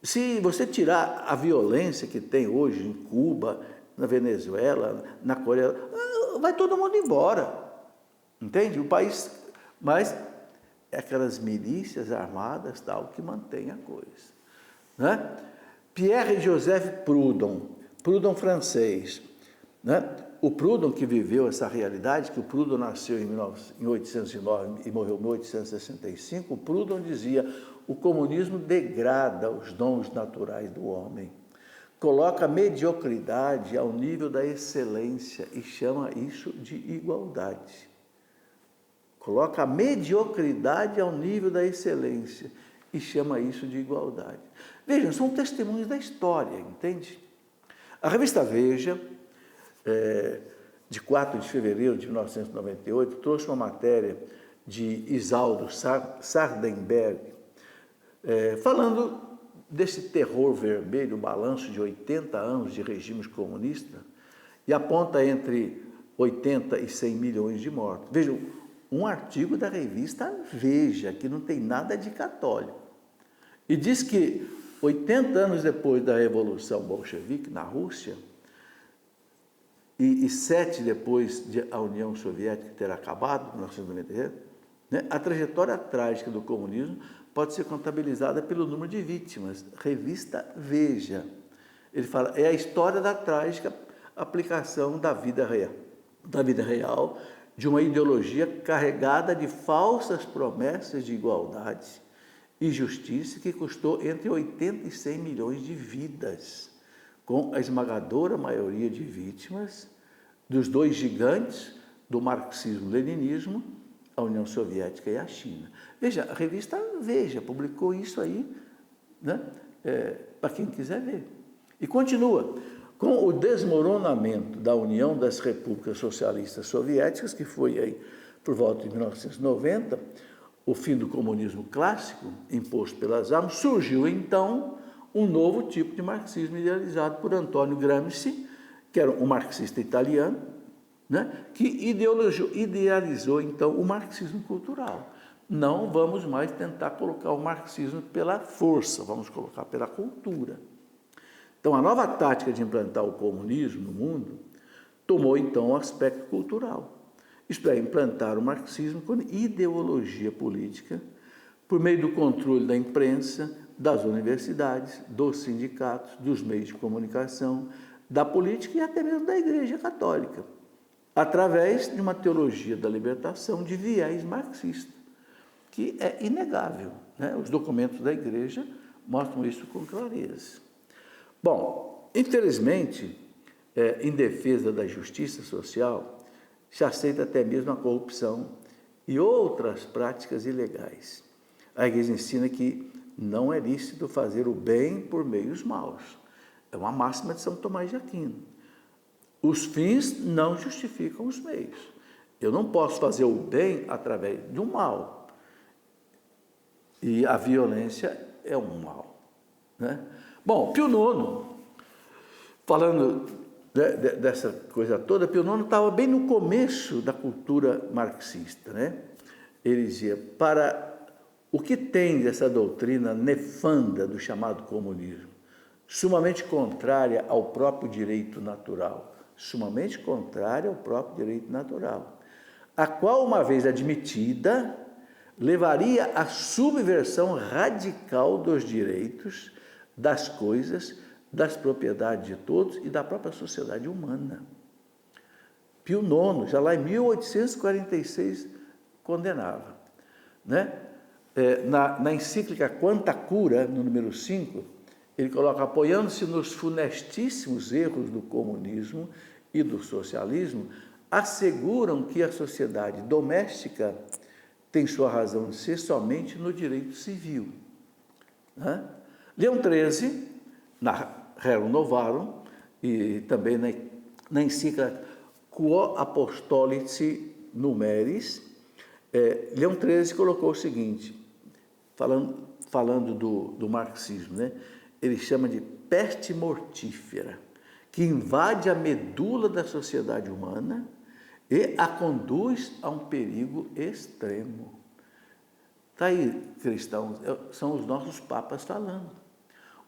Se você tirar a violência que tem hoje em Cuba, na Venezuela, na Coreia, vai todo mundo embora. Entende? O país... Mas é aquelas milícias armadas tal que mantém a coisa. Né? Pierre-Joseph Proudhon francês, né? O Proudhon que viveu essa realidade, que o Proudhon nasceu em 1809 e morreu em 1865, o Proudhon dizia: o comunismo degrada os dons naturais do homem, coloca a mediocridade ao nível da excelência e chama isso de igualdade. Coloca a mediocridade ao nível da excelência e chama isso de igualdade. Vejam, são testemunhos da história, entende? A revista Veja, de 4 de fevereiro de 1998, trouxe uma matéria de Isaldo Sardenberg, falando desse terror vermelho, o balanço de 80 anos de regime comunista, e aponta entre 80 e 100 milhões de mortos. Vejam, um artigo da revista Veja, que não tem nada de católico, e diz que 80 anos depois da Revolução Bolchevique na Rússia, e 7 depois de a União Soviética ter acabado, em 1993, né, a trajetória trágica do comunismo pode ser contabilizada pelo número de vítimas. Revista Veja. Ele fala, é a história da trágica aplicação da vida real de uma ideologia carregada de falsas promessas de igualdade e justiça que custou entre 80 e 100 milhões de vidas, com a esmagadora maioria de vítimas dos dois gigantes do marxismo-leninismo, a União Soviética e a China. Veja, a revista Veja publicou isso aí, né, para quem quiser ver. E continua, com o desmoronamento da União das Repúblicas Socialistas Soviéticas, que foi aí por volta de 1990, o fim do comunismo clássico, imposto pelas armas, surgiu então um novo tipo de marxismo idealizado por Antônio Gramsci, que era um marxista italiano, né, que idealizou então o marxismo cultural. Não vamos mais tentar colocar o marxismo pela força, vamos colocar pela cultura. Então, a nova tática de implantar o comunismo no mundo tomou então o aspecto cultural. Isto é, implantar o marxismo como ideologia política por meio do controle da imprensa, das universidades, dos sindicatos, dos meios de comunicação, da política e até mesmo da Igreja Católica, através de uma teologia da libertação de viés marxista, que é inegável, né? Os documentos da Igreja mostram isso com clareza. Bom, infelizmente, em defesa da justiça social, se aceita até mesmo a corrupção e outras práticas ilegais. A Igreja ensina que não é lícito fazer o bem por meios maus. É uma máxima de São Tomás de Aquino. Os fins não justificam os meios. Eu não posso fazer o bem através do mal. E a violência é um mal, né? Bom, Pio IX, falando dessa coisa toda, Pio IX estava bem no começo da cultura marxista, né? Ele dizia, para o que tem dessa doutrina nefanda do chamado comunismo, sumamente contrária ao próprio direito natural, sumamente contrária ao próprio direito natural, a qual, uma vez admitida, levaria à subversão radical dos direitos, das coisas, das propriedades de todos e da própria sociedade humana. Pio IX, já lá em 1846, condenava, né? Na encíclica Quanta Cura, no número 5, ele coloca, apoiando-se nos funestíssimos erros do comunismo e do socialismo, asseguram que a sociedade doméstica tem sua razão de ser somente no direito civil, né? Leão XIII, na Rerum Novarum, e também na encíclica Quo Apostolici Numeris, Leão XIII colocou o seguinte, falando do marxismo, né? Ele chama de peste mortífera, que invade a medula da sociedade humana e a conduz a um perigo extremo. Está aí, cristãos, são os nossos papas falando.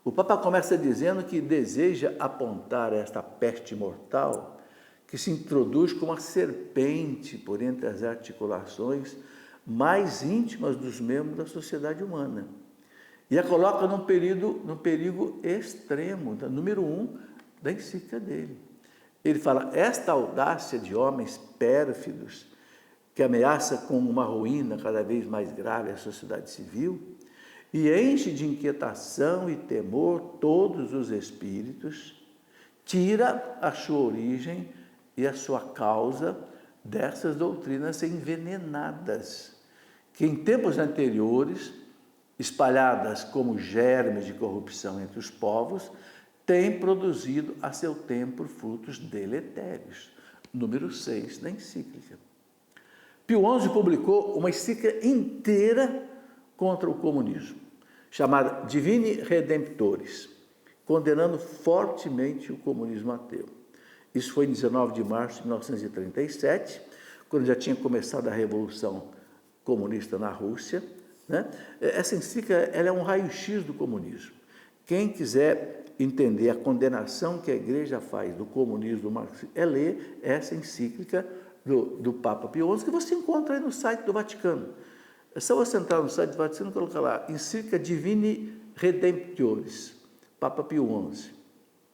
O Papa começa dizendo que deseja apontar esta peste mortal que se introduz como uma serpente por entre as articulações mais íntimas dos membros da sociedade humana e a coloca num perigo extremo, número 1 da encíclica dele. Ele fala, esta audácia de homens pérfidos que ameaça com uma ruína cada vez mais grave a sociedade civil e enche de inquietação e temor todos os espíritos, tira a sua origem e a sua causa dessas doutrinas envenenadas, que em tempos anteriores, espalhadas como germes de corrupção entre os povos, tem produzido a seu tempo frutos deletérios. Número 6 da encíclica. Pio XI publicou uma encíclica inteira contra o comunismo, chamada Divini Redemptoris, condenando fortemente o comunismo ateu. Isso foi em 19 de março de 1937, quando já tinha começado a Revolução Comunista na Rússia, né? Essa encíclica ela é um raio-x do comunismo. Quem quiser entender a condenação que a Igreja faz do comunismo, do marxismo, é ler essa encíclica do Papa Pio XI, que você encontra aí no site do Vaticano. É só você entrar no site do Vaticano e colocar lá, encíclica Divini Redemptoris, Papa Pio XI.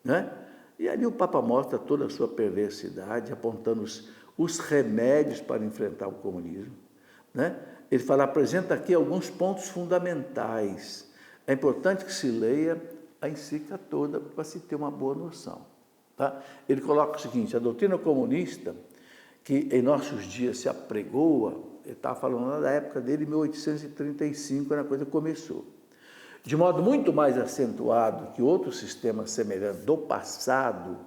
Né? E ali o Papa mostra toda a sua perversidade, apontando os remédios para enfrentar o comunismo. Né? Ele fala, apresenta aqui alguns pontos fundamentais. É importante que se leia a encíclica toda para se ter uma boa noção. Tá? Ele coloca o seguinte, a doutrina comunista, que em nossos dias se apregoa, ele estava falando da época dele, 1835, quando a coisa começou. De modo muito mais acentuado que outros sistemas semelhantes do passado,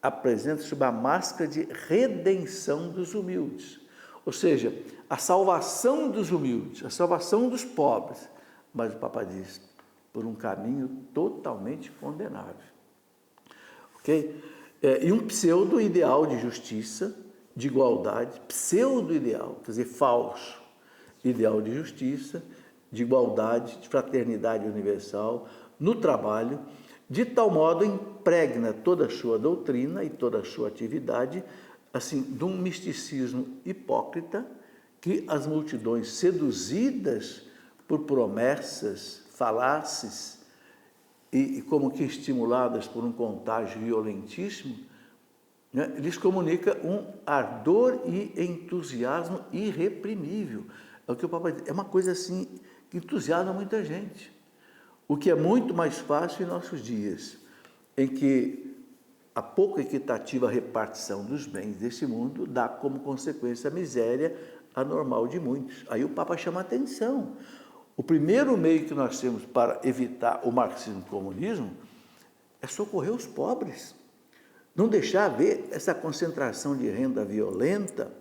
apresenta sob a máscara de redenção dos humildes. Ou seja, a salvação dos humildes, a salvação dos pobres. Mas o Papa diz, por um caminho totalmente condenável. Ok? E um pseudo-ideal de justiça, de igualdade, pseudo-ideal, quer dizer, falso, ideal de justiça, de igualdade, de fraternidade universal, no trabalho, de tal modo impregna toda a sua doutrina e toda a sua atividade, assim, de um misticismo hipócrita, que as multidões seduzidas por promessas, falácias, e como que estimuladas por um contágio violentíssimo, né, lhes comunica um ardor e entusiasmo irreprimível. É o que o Papa diz, é uma coisa assim que entusiasma muita gente. O que é muito mais fácil em nossos dias, em que a pouco equitativa repartição dos bens desse mundo dá como consequência a miséria anormal de muitos. Aí o Papa chama a atenção. O primeiro meio que nós temos para evitar o marxismo e o comunismo é socorrer os pobres. Não deixar haver essa concentração de renda violenta,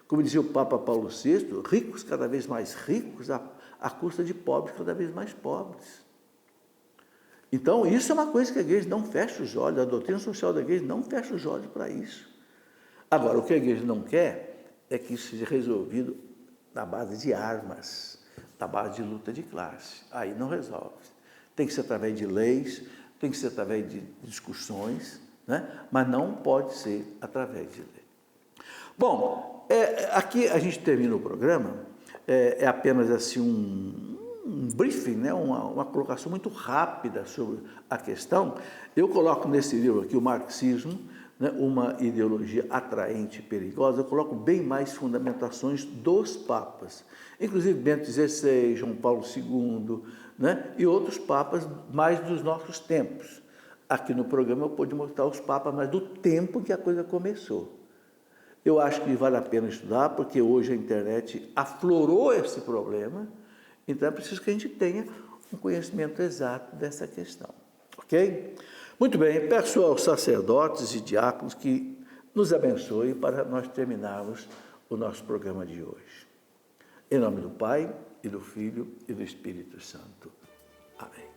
como dizia o Papa Paulo VI, ricos cada vez mais ricos, à custa de pobres cada vez mais pobres. Então, isso é uma coisa que a Igreja não fecha os olhos, a doutrina social da Igreja não fecha os olhos para isso. Agora, o que a Igreja não quer é que isso seja resolvido na base de armas, na base de luta de classe. Aí não resolve. Tem que ser através de leis, tem que ser através de discussões, né? Mas não pode ser através de lei. Bom, aqui a gente termina o programa, é apenas assim um briefing, né? uma colocação muito rápida sobre a questão. Eu coloco nesse livro aqui o marxismo, né? Uma ideologia atraente e perigosa, eu coloco bem mais fundamentações dos papas, inclusive Bento XVI, João Paulo II, né? E outros papas mais dos nossos tempos. Aqui no programa eu pude mostrar os papas, mas do tempo que a coisa começou. Eu acho que vale a pena estudar, porque hoje a internet aflorou esse problema, então é preciso que a gente tenha um conhecimento exato dessa questão, ok? Muito bem, peço aos sacerdotes e diáconos que nos abençoem para nós terminarmos o nosso programa de hoje. Em nome do Pai, e do Filho, e do Espírito Santo. Amém.